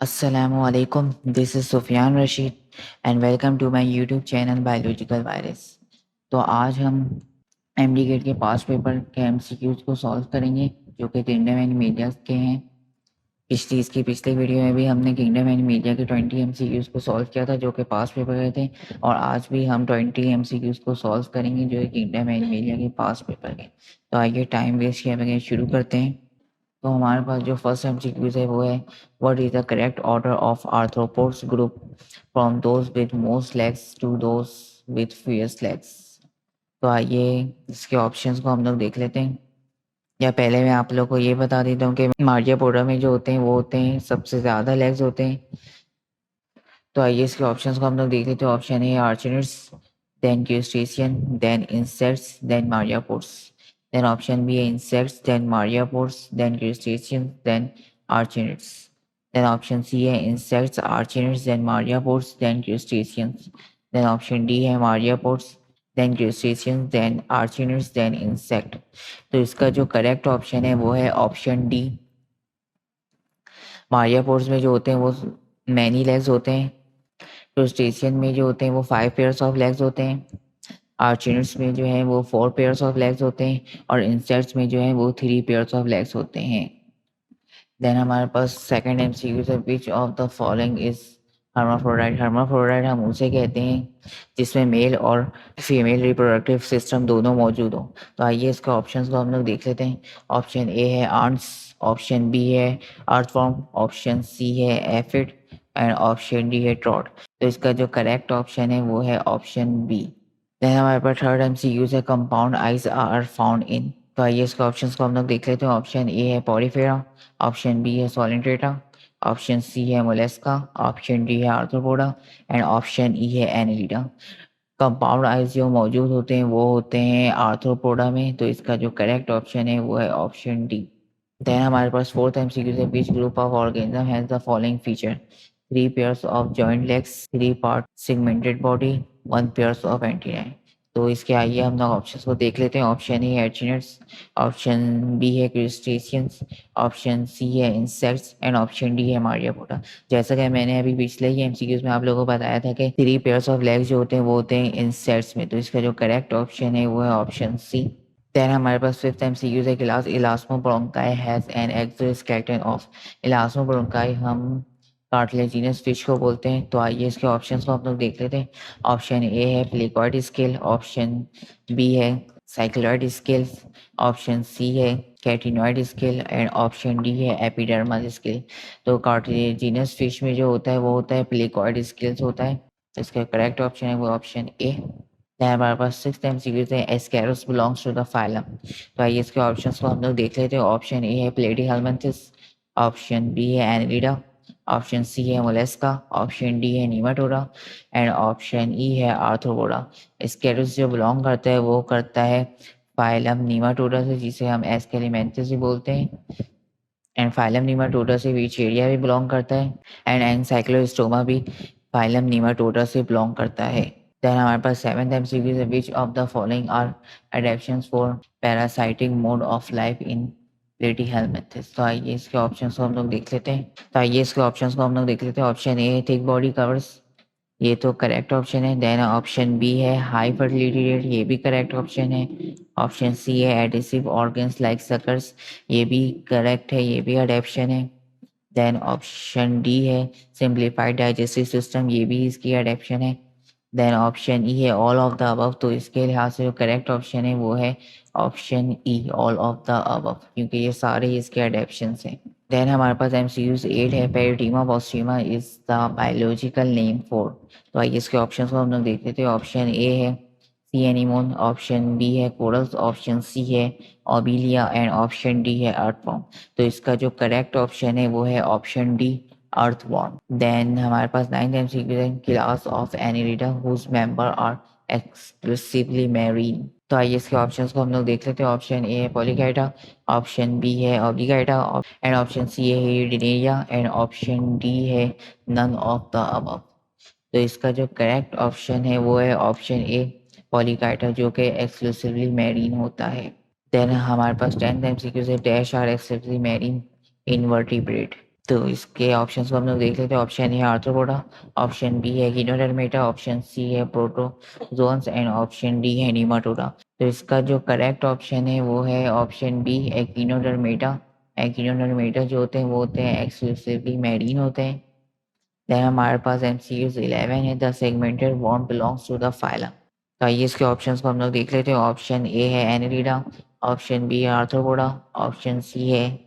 Assalamualaikum. This is Sufiyan Rashid and welcome to my YouTube channel biological virus. तो आज हम MDCAT के पास पेपर के एमसीक्यूज को सॉल्व करेंगे जो कि किंगडम एंड मीडिया के हैं। इसकी पिछले वीडियो में भी हमने किंगडम एंड मीडिया के 20 एमसीक्यूज को सॉल्व किया था जो कि पास पेपर गए थे, और आज भी हम 20 एमसीक्यूज को सॉल्व करेंगे जो है किंगडम एंड मीडिया के पास पेपर के। तो आइए टाइम वेस्ट किए बगैर शुरू करते हैं। तो हमारे पास जो फर्स्ट एमसीक्यूज है वो है, what is the correct order of arthropods group from those with most legs to those with fewest legs. तो आइए इसके ऑप्शंस को हम लोग देख लेते हैं। या पहले मैं आप लोग को ये बता देता हूँ कि मार्जियापोडा में जो होते हैं वो होते हैं सबसे ज़्यादा लेग्स होते हैं। तो आइए इसके ऑप्शंस को हम लोग देख लेते हैं। Option A arachnids, then crustacean, then insects, then myriapods. Then option B है insects, then myriapods, then crustacean, then arachnids. Then option C है insects, arachnids, then myriapods, then crustaceans. Then option D है myriapods, then crustaceans, then arachnids, then insect. तो इसका जो correct option है वो है option D. मार्जियापोड्स में जो होते हैं वो मैनी लेग्स होते हैं। क्रूस्टेशियन में जो होते हैं वो 5 पेयर्स ऑफ लेग्स होते हैं। आर्चिनिड्स में जो है वो 4 पेयर्स ऑफ लेग्स होते हैं, और इंसेक्ट्स में जो है वो 3 पेयर्स ऑफ लेग्स होते हैं। देन हमारे पास सेकंड एमसीक्यू है, which of the following is hermaphrodite. Hermaphrodite हम उसे कहते हैं जिसमें मेल और फीमेल रिप्रोडक्टिव सिस्टम दोनों मौजूद हो। तो आइए इसके ऑप्शंस को हम लोग देख लेते हैं। ऑप्शन ए है आंट्स, ऑप्शन बी है अर्थवर्म, ऑप्शन सी है एफिड, एंड ऑप्शन डी है ट्रॉट। तो इसका जो करेक्ट ऑप्शन है वो है ऑप्शन बी। देन हमारे पास थर्ड एमसीक्यूज है, compound eyes are found in. तो आइए इसके ऑप्शंस को हम लोग देख लेते हैं। ऑप्शन ए है पॉलीफेरा, ऑप्शन बी है सोलिट्रेटा, ऑप्शन सी है मोलेस्का, ऑप्शन डी है आर्थ्रोपोडा, एंड ऑप्शन ई है एनेलिडा। कंपाउंड आइज जो मौजूद होते हैं वो होते हैं आर्थ्रोपोडा में। तो इसका जो करेक्ट ऑप्शन है वो है ऑप्शन डी। देन हमारे पास फोर्थ एमसीक्यू है, which group of organism has the following feature, 3 pairs of joint legs, 3 part segmented body, 1 pairs of antennae. तो इसके आइए हम लोग ऑप्शंस को देख लेते हैं। ऑप्शन ए है एर्चिनिड्स, ऑप्शन बी है क्रूस्टेशियंस, ऑप्शन सी है इंसेक्ट्स, एंड ऑप्शन डी है मार्जियापोडा। जैसा कि मैंने अभी पिछले ही एमसीक्यूज में आप लोगों को बताया था कि 3 पेयर्स ऑफ लेग्स जो होते हैं वो होते हैं इंसेक्ट्स में। तो इसका जो करेक्ट ऑप्शन है वो है ऑप्शन सी। देन हमारे पास फिफ्थ एमसीक्यू है, class elasmobranchii has an exoskeleton of. Elasmobranchii हम कार्टिलेजिनस फिश को बोलते हैं। तो आइए इसके ऑप्शंस को हम लोग देख लेते हैं। ऑप्शन ए है प्लेकॉइड स्केल, ऑप्शन बी है साइक्लॉइड स्केल, ऑप्शन सी है कैटिनॉइड स्केल, एंड ऑप्शन डी है एपिडर्मल स्केल। तो कार्टिलेजिनस फिश में जो होता है वो होता है प्लेकॉइड स्केल्स होता है। तो इसका करेक्ट ऑप्शन है वो ऑप्शन ए। हमारे पास सिक्स एमसीक्यू है, एस्कैरोस बिलोंग्स टू द फाइलम। तो आइए इसके ऑप्शंस को हम लोग देख लेते हैं। ऑप्शन ए है प्लेटीहेल्मिन्थस, ऑप्शन बी है एनेलिडा, ऑप्शन सी है मोलेस्का, ऑप्शन डी है नीमाटोडा, एंड ऑप्शन ई है आर्थ्रोपोडा। एस्कैरोस जो बिलोंग करता है वो करता है फाइलम नीमाटोडा से, जिसे हम एस्केलिमेंथस भी बोलते हैं। एंड फाइलम नीमाटोडा से विचेरिया भी बिलोंग करता है, एंड एनसाइक्लोस्टोमा भी फाइलम नीमाटोडा से बिलोंग करता है। देन हमारे पास सेवेंथ एमसीक्यू है, which of the following are adaptations for parasitic mode of life in platyhelminthes. तो आइए इसके ऑप्शंस को हम लोग देख लेते हैं। ऑप्शन ए है थिक बॉडी कवर्स, ये तो करेक्ट ऑप्शन है। देन ऑप्शन बी है हाई फर्टिलिटी रेट, ये भी करेक्ट ऑप्शन है। ऑप्शन सी है एडिसिव ऑर्गन्स लाइक सकर्स, ये भी करेक्ट है, ये भी अडेप्शन है। देन ऑप्शन डी है सिंप्लीफाइड डाइजेस्टिव सिस्टम, ये भी इसकी अडेप्शन है। देन ऑप्शन ई है ऑल ऑफ द अबव। तो इसके लिहाज से जो करेक्ट ऑप्शन है वो है option E, all of the above, क्योंकि ये सारे इसके अडेप्शन हैं। देन हमारे पास एमसीक्यूज 8 है, pheretima posthuma is the biological name for. तो आइए इसके ऑप्शन को हम लोग देख लेते हैं। ऑप्शन ए है सी एनीमोन, ऑप्शन बी है कोरल्स, ऑप्शन सी है ओबिलिया, एंड ऑप्शन डी है अर्थवॉर्म। तो इसका जो करेक्ट ऑप्शन है वो है ऑप्शन डी, अर्थवॉर्म। देन हमारे पास नाइन्थ एमसीक्यू है, class of Annelida whose members are exclusively marine. तो आइए इसके ऑप्शंस को हम लोग देख लेते हैं। ऑप्शन ए है पॉलीकाइटा, ऑप्शन बी है ऑब्लिगाइटा, एंड ऑप्शन सी है हिरडिनेरिया, एंड ऑप्शन डी है नन ऑफ द अबव। तो इसका जो करेक्ट ऑप्शन है वो है ऑप्शन ए, पॉलीकाइटा, जो कि एक्सक्लूसिवली मैरीन होता है। देन हमारे पास टेंथ एमसीक्यू से dash are exclusively marine invertebrate. तो इसके ऑप्शंस को हम लोग देख लेते हैं। ऑप्शन ए है आर्थ्रोपोडा, ऑप्शन बी है गिनोडर्मेटा, ऑप्शन सी है प्रोटोजोन्स एंड ऑप्शन डी है नीमाटोडा। तो इसका जो करेक्ट ऑप्शन है वो है ऑप्शन बी एकिनोडर्मेटा। एकिनोडर्मेटा जो होते हैं वो होते हैं एक्सक्लूसिवली मैरीन होते हैं। देन हमारे पास MCQs 11 है। The segmented worm belongs to the phylum. तो आइए इसके ऑप्शंस को हम लोग देख लेते हैं। ऑप्शन ए है एनेलिडा, ऑप्शन बी है आर्थ्रोपोडा, ऑप्शन सी है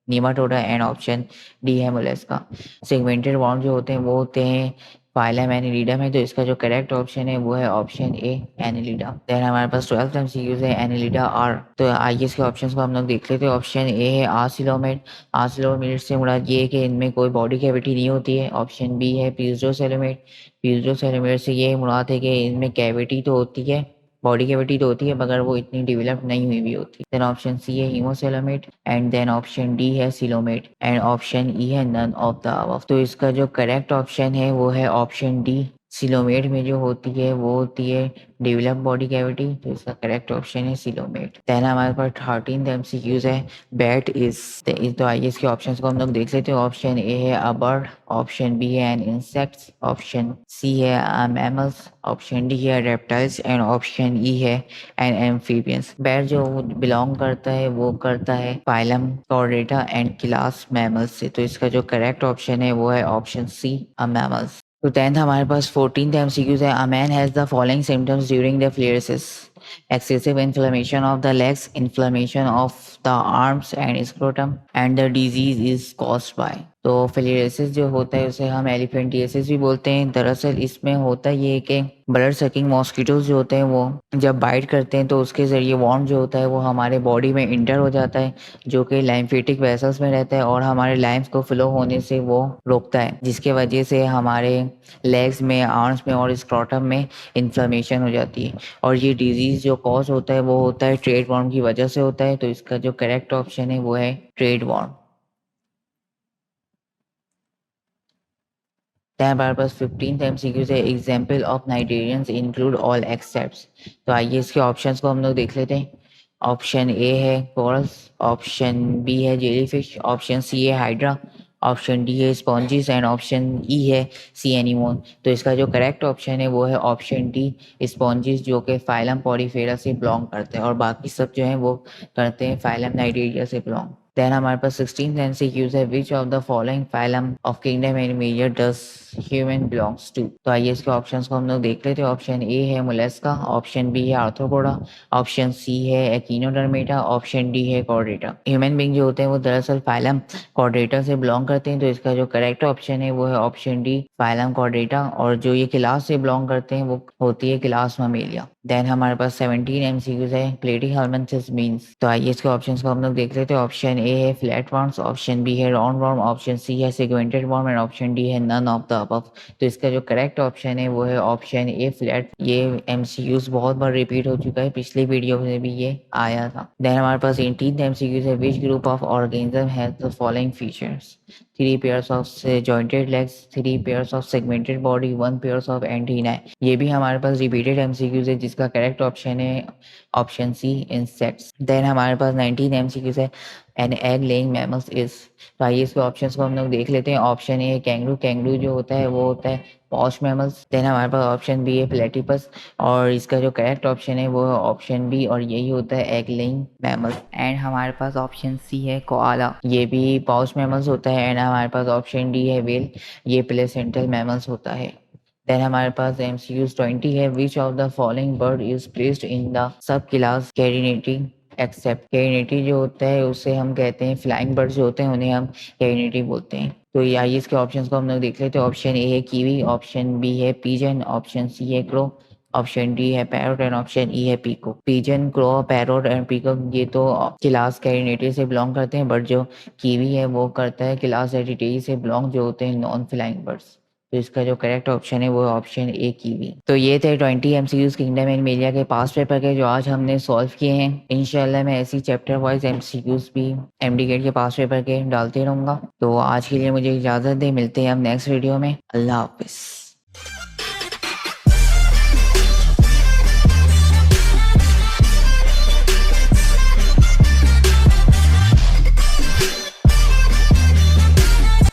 नीमाटोडा एंड ऑप्शन डी है मोलस्का। सेगमेंटेड वर्म जो होते हैं वो होते हैं फाइलम एनेलिडा में। तो इसका जो करेक्ट ऑप्शन है वो है ऑप्शन ए एनेलिडा। देन हमारे पास 12th MCQs है एनेलिडा आर। तो आइए इसके ऑप्शंस को हम लोग देख लेते हैं। ऑप्शन ए है आसिलोमेट। आसिलोमेट से मुराद ये है कि इनमें कोई बॉडी कैविटी नहीं होती है। ऑप्शन बी है पीजोसेलोमेट। पीजोसेलोमेट से ये मुराद है कि इनमें कैविटी तो होती है, बॉडी कैविटी तो होती है, मगर वो इतनी डेवलप नहीं हुई भी होती। देन ऑप्शन सी है हीमोसेलोमेट एंड देन ऑप्शन डी है सिलोमेट एंड ऑप्शन ई है नन ऑफ द अबव। तो इसका जो करेक्ट ऑप्शन है वो है ऑप्शन डी। सिलोमेट में जो होती है वो होती है डेवलप बॉडी कैविटी। तो इसका करेक्ट ऑप्शन है सिलोमेट। देन हमारे पास 13th MCQs है बैट इज। तो आइए इसके ऑप्शंस को हम लोग देख लेते हैं। ऑप्शन ए है अ बर्ड, ऑप्शन बी है एन इंसेक्ट्स, ऑप्शन सी है मैमल्स, ऑप्शन डी है रेप्टाइल्स एंड ऑप्शन ई है एन एम्फीबियंस। बैट जो बिलोंग करता है वो करता है phylum Chordata and class mammals से। तो इसका जो करेक्ट ऑप्शन है वो है ऑप्शन सी अ मैमल्स। तो 10th हमारे पास 14th MCQs है। A man has the following symptoms during the filariasis: excessive inflammation of the legs, inflammation of the arms and scrotum, and the disease is caused by। तो फिलियरिसिस जो होता है उसे हम elephantiasis भी बोलते हैं। दरअसल इसमें होता ये है कि ब्लड सकिंग मॉस्किटोज जो होते हैं वो जब बाइट करते हैं तो उसके ज़रिए वॉर्म जो होता है वो हमारे बॉडी में इंटर हो जाता है, जो कि लाइम्फेटिक वेसल्स में रहता है और हमारे लाइम्स को फ्लो होने से वो रोकता है, जिसके वजह से हमारे लेग्स में, आर्म्स में और स्क्रोटम में इन्फ्लेमेशन हो जाती है। और ये डिजीज़ जो कॉज होता है वो होता है ट्रेड वॉर्म की वजह से होता है। तो इसका जो करेक्ट ऑप्शन है वो है ट्रेड वॉर्म। then हमारे पास 15th MCQ से example of cnidarians include all excepts. तो आइए इसके ऑप्शंस को हम लोग देख लेते हैं। ऑप्शन ए है कोरल्स, ऑप्शन बी है जेलीफिश, ऑप्शन सी है हाइड्रा, ऑप्शन डी है स्पॉन्जिस एंड ऑप्शन ई है सी एनीमोन। तो इसका जो करेक्ट ऑप्शन है वो है ऑप्शन डी स्पॉन्जिस, जो कि फाइलम पॉलीफेरा से बिलोंग करते हैं और बाकी सब जो हैं वो करते हैं फाइलम नाइटेरिया से बिलोंग। देन हमारे पास 16th MCQs है which of the following phylum of kingdom Animalia does human belongs to. तो आइए इसके ऑप्शंस को हम लोग देख लेते हैं। ऑप्शन ए है मोलस्का, ऑप्शन बी है आर्थ्रोपोडा, ऑप्शन सी है एकिनोडर्मेटा, ऑप्शन डी है कॉर्डेटा। ह्यूमन बींग जो होते हैं वो दरअसल फाइलम कॉर्डेटा से बिलोंग करते हैं। तो इसका जो करेक्ट ऑप्शन है वो है ऑप्शन डी फाइलम कॉर्डेटा। और जो ये क्लास से बिलोंग करते हैं वो होती है क्लास ममेलिया। देन हमारे पास 17 MCQs है प्लेटी हेलमेंथिस मीन्स। तो आइए इसके ऑप्शंस को हम लोग देख लेते हैं। ऑप्शन ए है फ्लैट वर्म्स, ऑप्शन बी है राउंड वर्म, ऑप्शन सी है segmented worm and option D है नन ऑफ द अबव। तो इसका जो करेक्ट ऑप्शन है वो है ऑप्शन ए फ्लैट। ये MCQs बहुत बार रिपीट हो चुका है, पिछली वीडियो में भी ये आया था। देन हमारे पास 18th MCQs है which group of organism has the following features: 3 pairs of jointed legs, 3 pairs of segmented body, 1 pairs of antennae। ये भी हमारे पास रिपीटेड MCQs है जिसका करेक्ट ऑप्शन है ऑप्शन सी इंसेक्ट्स। देन हमारे पास 19 MCQs है an egg laying mammals is. तो आइए इसके ऑप्शंस को हम लोग देख लेते हैं। ऑप्शन ए कैंगरू, कैंगरू जो होता है वो होता है पॉश मैमल्स। देन हमारे पास ऑप्शन बी है प्लेटिपस और इसका जो करेक्ट ऑप्शन है वो है ऑप्शन बी और यही होता है एग लेइंग मैमल्स। एंड हमारे पास ऑप्शन सी है कोआला, ये भी पॉश मैमल्स होता है। एंड हमारे पास ऑप्शन डी है व्हेल, ये प्लेसेंटल मैमल्स होता है। देन हमारे पास MCQs 20 है which of the following bird is placed in the sub class carinatae except. Carinatae जो होता है उसे हम कहते हैं फ्लाइंग बर्ड्स जो होते हैं उन्हें हम कैरिनेटी बोलते हैं। तो ये आइए इसके ऑप्शंस को हम लोग देख लेते हैं। ऑप्शन ए है कीवी, ऑप्शन बी है पीजन, ऑप्शन सी है क्रो, ऑप्शन डी है पैरोट एंड ऑप्शन ई है peacock. Pigeon, crow, parrot and peacock ये तो क्लास कैरिनेटी से बिलोंग करते हैं, बट जो कीवी है वो करता है क्लास एडिटेरी से बिलोंग, जो होते हैं नॉन फ्लाइंग बर्ड्स। तो इसका जो करेक्ट ऑप्शन है वो है ऑप्शन ए कीवी। तो ये थे 20 MCQs किंगडम एनिमेलिया के पास पेपर के जो आज हमने सॉल्व किए हैं। इंशाल्लाह मैं ऐसी चैप्टर वाइज MCQs भी MD के पास पेपर के डालते रहूँगा। तो आज के लिए मुझे इजाज़त दें, मिलते हैं हम नेक्स्ट वीडियो में। अल्लाह हाफिज़।